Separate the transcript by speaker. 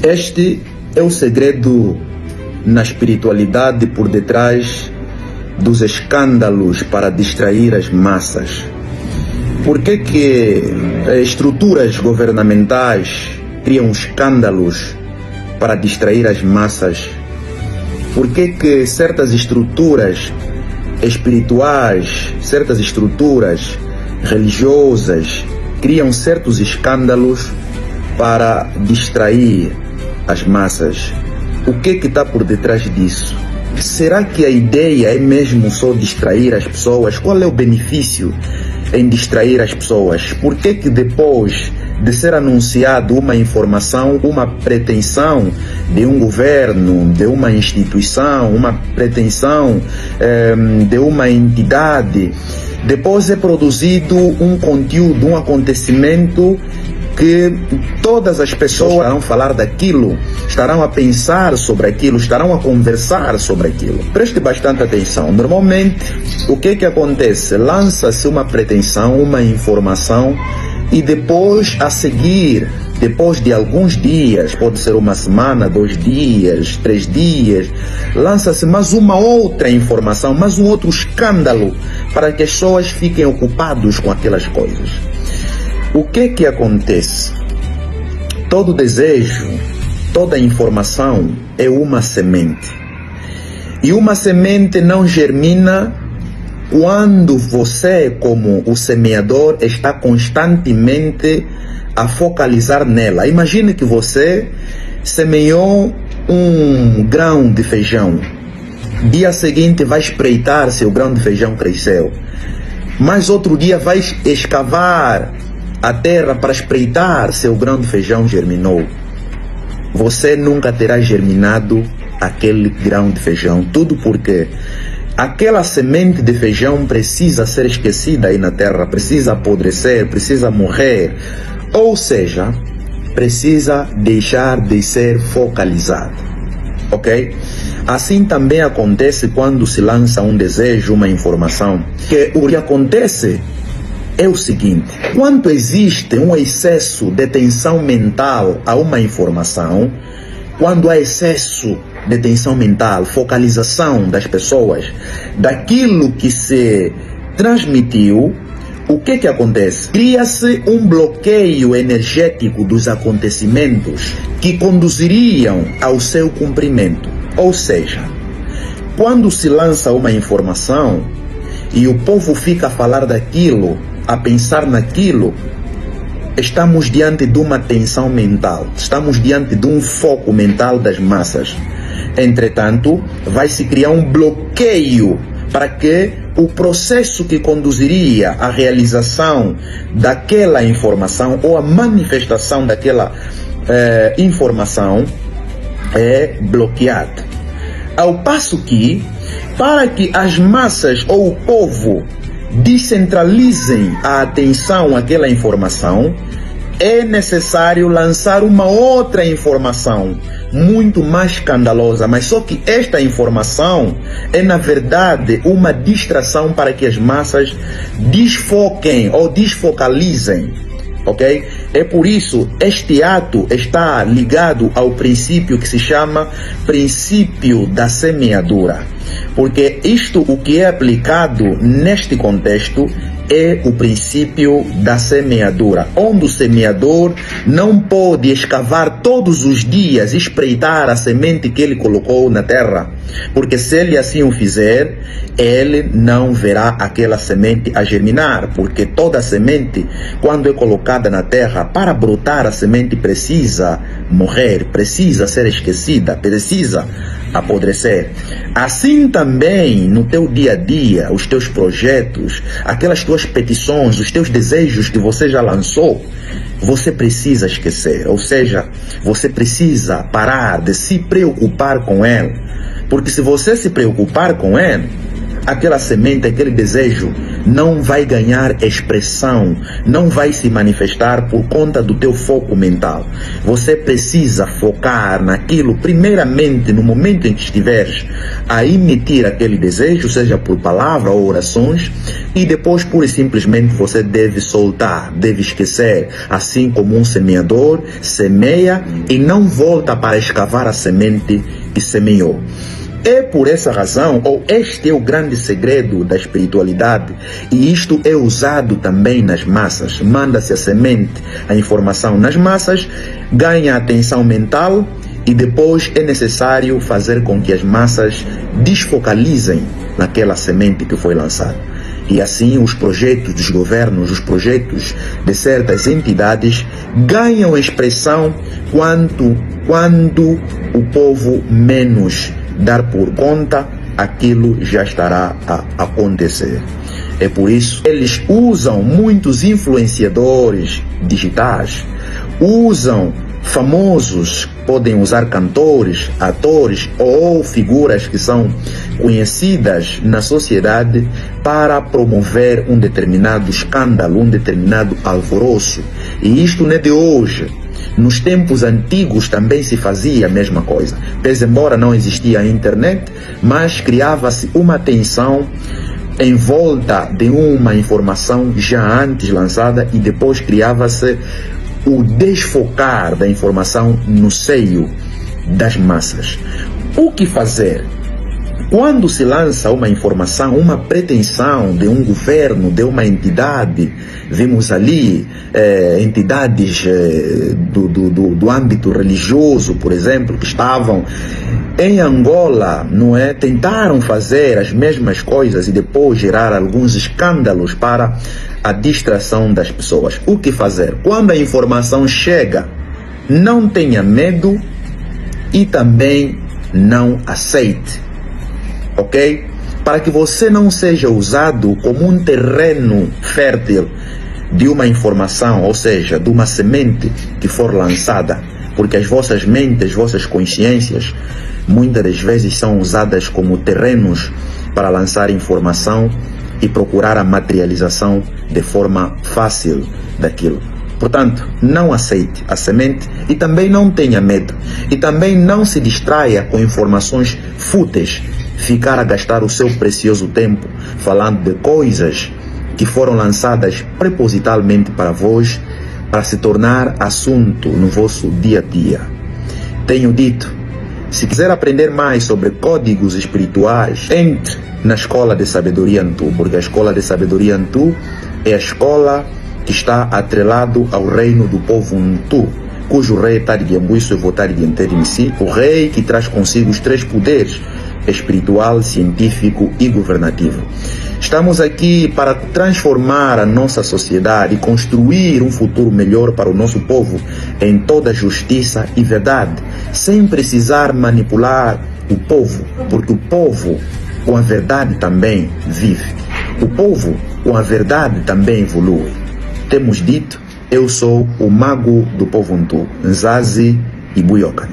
Speaker 1: Este é o segredo na espiritualidade por detrás dos escândalos para distrair as massas. Por que estruturas governamentais criam escândalos para distrair as massas? Por que certas estruturas espirituais, certas estruturas religiosas criam certos escândalos para distrair as massas? O que está por detrás disso? Será que a ideia é mesmo só distrair as pessoas? Qual é o benefício em distrair as pessoas? Por que depois de ser anunciado uma informação, uma pretensão de um governo, de uma instituição, uma pretensão de uma entidade, depois é produzido um conteúdo, um acontecimento que todas as pessoas estarão a falar daquilo, estarão a pensar sobre aquilo, estarão a conversar sobre aquilo? Preste bastante atenção. Normalmente, o que acontece? Lança-se uma pretensão, uma informação, e depois, a seguir, depois de alguns dias, pode ser uma semana, 2 dias, 3 dias, lança-se mais uma outra informação, mais um outro escândalo, para que as pessoas fiquem ocupadas com aquelas coisas. O que acontece? Todo desejo, toda informação é uma semente. E uma semente não germina quando você, como o semeador, está constantemente a focalizar nela. Imagine que você semeou um grão de feijão. Dia seguinte vai espreitar se o grão de feijão cresceu. Mas outro dia vai escavar a terra para espreitar se o grão de feijão germinou. Você nunca terá germinado aquele grão de feijão. Tudo porque aquela semente de feijão precisa ser esquecida aí na terra, precisa apodrecer, precisa morrer. Ou seja, precisa deixar de ser focalizada. Ok? Assim também acontece quando se lança um desejo, uma informação. Que o que acontece é o seguinte: quando existe um excesso de tensão mental a uma informação, quando há excesso de tensão mental, focalização das pessoas, daquilo que se transmitiu, o que acontece? Cria-se um bloqueio energético dos acontecimentos que conduziriam ao seu cumprimento. Ou seja, quando se lança uma informação e o povo fica a falar daquilo, a pensar naquilo, estamos diante de uma tensão mental, estamos diante de um foco mental das massas. Entretanto, vai se criar um bloqueio para que o processo que conduziria à realização daquela informação ou à manifestação daquela informação é bloqueado. Ao passo que, para que as massas ou o povo descentralizem a atenção àquela informação, é necessário lançar uma outra informação muito mais escandalosa, mas só que esta informação é na verdade uma distração para que as massas desfoquem ou desfocalizem, ok? É por isso este ato está ligado ao princípio que se chama princípio da semeadura, porque isto, o que é aplicado neste contexto, é o princípio da semeadura, onde o semeador não pode escavar todos os dias, espreitar a semente que ele colocou na terra, porque se ele assim o fizer, ele não verá aquela semente a germinar, porque toda semente, quando é colocada na terra, para brotar a semente precisa morrer, precisa ser esquecida, precisa apodrecer. Assim também no teu dia a dia, os teus projetos, aquelas tuas petições, os teus desejos que você já lançou, você precisa esquecer, ou seja, você precisa parar de se preocupar com ele, porque se você se preocupar com ele, aquela semente, aquele desejo não vai ganhar expressão, não vai se manifestar por conta do teu foco mental. Você precisa focar naquilo, primeiramente no momento em que estiveres a emitir aquele desejo, seja por palavra ou orações, e depois pura e simplesmente você deve soltar, deve esquecer, assim como um semeador semeia e não volta para escavar a semente que semeou. É por essa razão, ou este é o grande segredo da espiritualidade, e isto é usado também nas massas. Manda-se a semente, a informação nas massas, ganha atenção mental e depois é necessário fazer com que as massas desfocalizem naquela semente que foi lançada. E assim os projetos dos governos, os projetos de certas entidades ganham expressão quando o povo menos dar por conta, aquilo já estará a acontecer. É por isso que eles usam muitos influenciadores digitais, usam famosos, podem usar cantores, atores ou figuras que são conhecidas na sociedade para promover um determinado escândalo, um determinado alvoroço. E isto não é de hoje. Nos tempos antigos também se fazia a mesma coisa. Pese embora não existia a internet, mas criava-se uma tensão em volta de uma informação já antes lançada e depois criava-se o desfocar da informação no seio das massas. O que fazer? Quando se lança uma informação, uma pretensão de um governo, de uma entidade, vimos ali entidades do âmbito religioso, por exemplo, que estavam em Angola, não é? Tentaram fazer as mesmas coisas e depois gerar alguns escândalos para a distração das pessoas. O que fazer? Quando a informação chega, não tenha medo e também não aceite. Ok? Para que você não seja usado como um terreno fértil de uma informação, ou seja, de uma semente que for lançada, porque as vossas mentes, as vossas consciências, muitas das vezes são usadas como terrenos para lançar informação e procurar a materialização de forma fácil daquilo. Portanto, não aceite a semente e também não tenha medo. E também não se distraia com informações fúteis, ficar a gastar o seu precioso tempo falando de coisas que foram lançadas propositalmente para vós, para se tornar assunto no vosso dia a dia. Tenho dito, se quiser aprender mais sobre códigos espirituais, entre na Escola de Sabedoria Ntu, porque a Escola de Sabedoria Ntu é a escola que está atrelado ao reino do povo Ntu, cujo rei é Tariguembuiço e Votariguenterimsi, o rei que traz consigo os 3 poderes: espiritual, científico e governativo. Estamos aqui para transformar a nossa sociedade e construir um futuro melhor para o nosso povo em toda justiça e verdade, sem precisar manipular o povo, porque o povo com a verdade também vive. O povo com a verdade também evolui. Temos dito, eu sou o mago do povo Ntu, Nzazi Ibuyoka.